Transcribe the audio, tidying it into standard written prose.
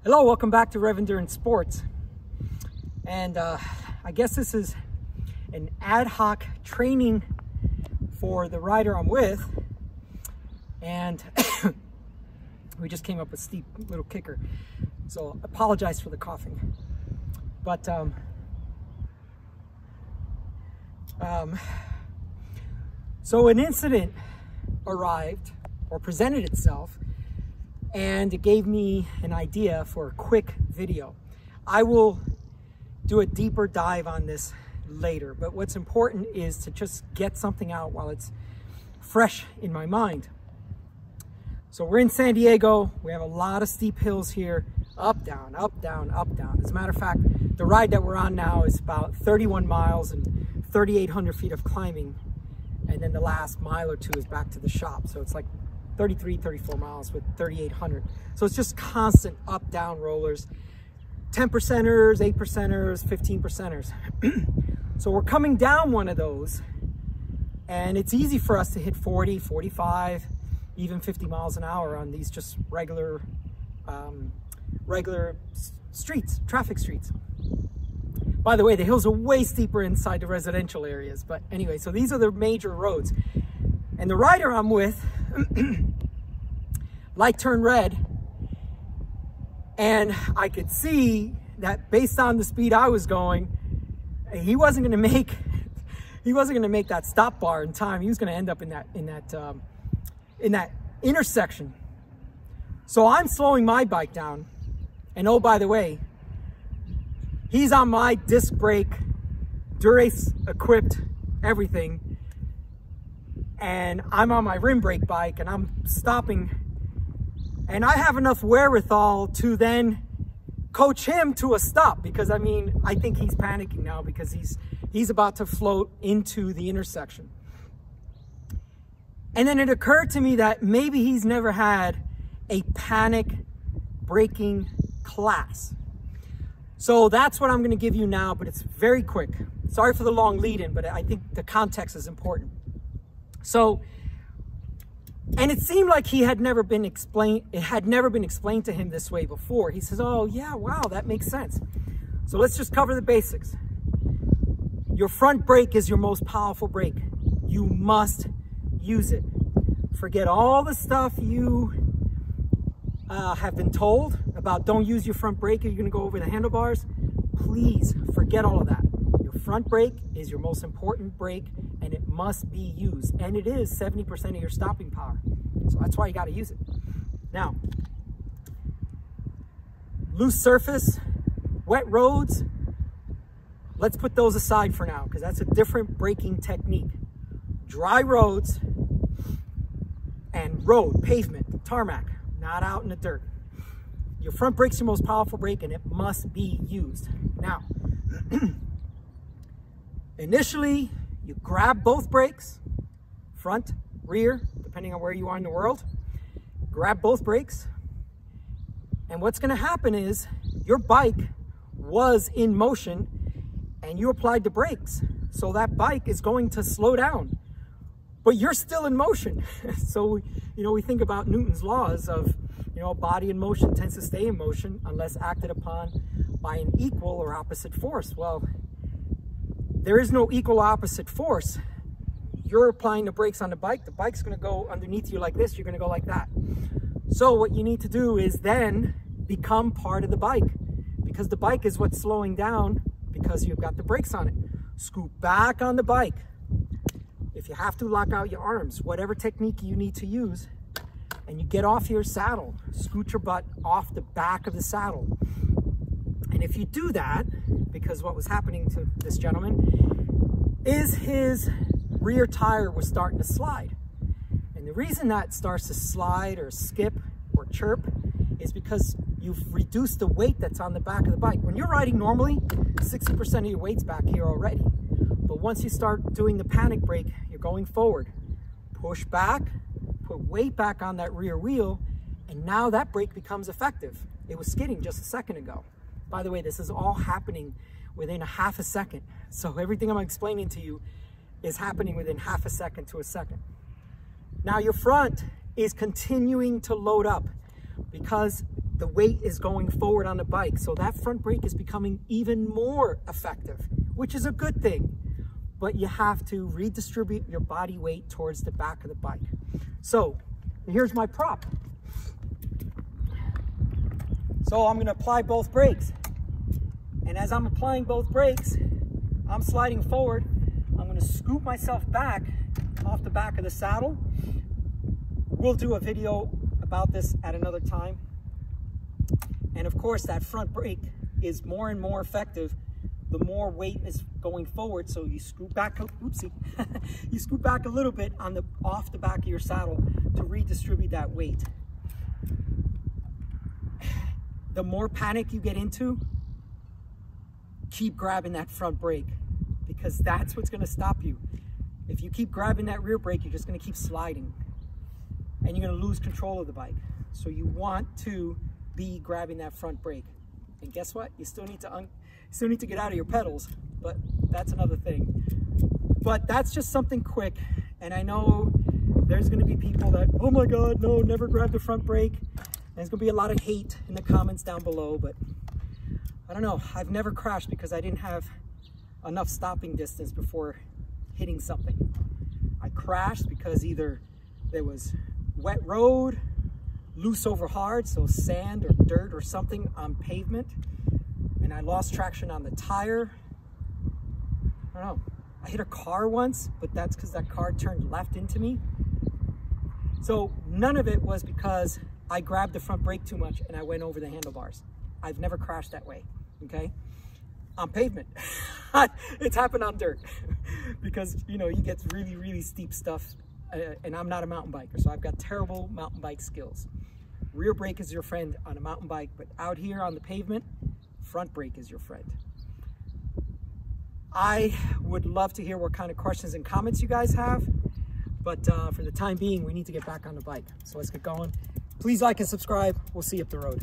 Hello, welcome back to Rev Endurance Sports. And I guess this is an ad hoc training for the rider I'm with. And we just came up with a steep little kicker. So apologize for the coughing. But so an incident arrived or presented itself, and it gave me an idea for a quick video. I will do a deeper dive on this later, but what's important is to just get something out while it's fresh in my mind. So we're in San Diego. We have a lot of steep hills here, up, down, up, down, up, down. As a matter of fact, the ride that we're on now is about 31 miles and 3,800 feet of climbing. And then the last mile or two is back to the shop. So it's like 33, 34 miles with 3,800. So it's just constant up, down rollers, 10%ers, 8%ers, 15%ers. So we're coming down one of those, and it's easy for us to hit 40, 45, even 50 miles an hour on these just regular streets, traffic streets. By the way, the hills are way steeper inside the residential areas. But anyway, so these are the major roads. And the rider I'm with, light turned red, and I could see that based on the speed I was going, he wasn't going to make that stop bar in time. He was going to end up in that intersection. So I'm slowing my bike down, and oh, by the way, he's on my disc brake, Dura-Ace equipped everything, and I'm on my rim brake bike, and I'm stopping, and I have enough wherewithal to then coach him to a stop, because I mean, I think he's panicking now because he's about to float into the intersection. And then it occurred to me that maybe he's never had a panic braking class. So that's what I'm going to give you now, but it's very quick. Sorry for the long lead in, but I think the context is important. So, and it seemed like it had never been explained to him this way before. He says, oh yeah, wow, that makes sense. So let's just cover the basics. Your front brake is your most powerful brake. You must use it. Forget all the stuff you have been told about don't use your front brake or you're going to go over the handlebars. Please forget all of that. Your front brake is your most important brake, and it must be used. And it is 70% of your stopping power. So that's why you got to use it. Now, loose surface, wet roads, let's put those aside for now because that's a different braking technique. Dry roads and road, pavement, tarmac, not out in the dirt. Your front brake's your most powerful brake, and it must be used. Now, initially, you grab both brakes, front, rear, depending on where you are in the world. Grab both brakes, and what's going to happen is your bike was in motion, and you applied the brakes. So that bike is going to slow down, but you're still in motion. So, you know, we think about Newton's laws of, you know, body in motion tends to stay in motion unless acted upon by an equal or opposite force. Well, there is no equal opposite force. You're applying the brakes on the bike's going to go underneath you like this, you're going to go like that. So what you need to do is then become part of the bike, because the bike is what's slowing down because you've got the brakes on it. Scoot back on the bike. If you have to, lock out your arms, whatever technique you need to use, and you get off your saddle. Scoot your butt off the back of the saddle. And if you do that, because what was happening to this gentleman is his rear tire was starting to slide. And the reason that starts to slide or skip or chirp is because you've reduced the weight that's on the back of the bike. When you're riding normally, 60% of your weight's back here already. But once you start doing the panic brake, you're going forward. Push back, put weight back on that rear wheel, and now that brake becomes effective. It was skidding just a second ago. By the way, this is all happening within a half a second. So everything I'm explaining to you is happening within half a second to a second. Now your front is continuing to load up because the weight is going forward on the bike. So that front brake is becoming even more effective, which is a good thing. But you have to redistribute your body weight towards the back of the bike. So here's my prop. So I'm going to apply both brakes. And as I'm applying both brakes, I'm sliding forward. I'm going to scoop myself back off the back of the saddle. We'll do a video about this at another time. And of course, that front brake is more and more effective the more weight is going forward. So you scoop back, oopsie, you scoop back a little bit on off the back of your saddle to redistribute that weight. The more panic you get into, keep grabbing that front brake, because that's what's going to stop you. If you keep grabbing that rear brake, you're just going to keep sliding and you're going to lose control of the bike. So you want to be grabbing that front brake. And guess what? You still need to get out of your pedals, but that's another thing. But that's just something quick. And I know there's going to be people that, oh my God, no, never grab the front brake. And there's going to be a lot of hate in the comments down below, but I don't know. I've never crashed because I didn't have enough stopping distance before hitting something. I crashed because either there was wet road, loose over hard, so sand or dirt or something on pavement, and I lost traction on the tire. I don't know. I hit a car once, but that's because that car turned left into me. So none of it was because I grabbed the front brake too much and I went over the handlebars. I've never crashed that way, okay? On pavement. It's happened on dirt because, you know, you get really, really steep stuff, and I'm not a mountain biker, so I've got terrible mountain bike skills. Rear brake is your friend on a mountain bike, but out here on the pavement, front brake is your friend. I would love to hear what kind of questions and comments you guys have, but for the time being, we need to get back on the bike. So let's get going. Please like and subscribe. We'll see you up the road.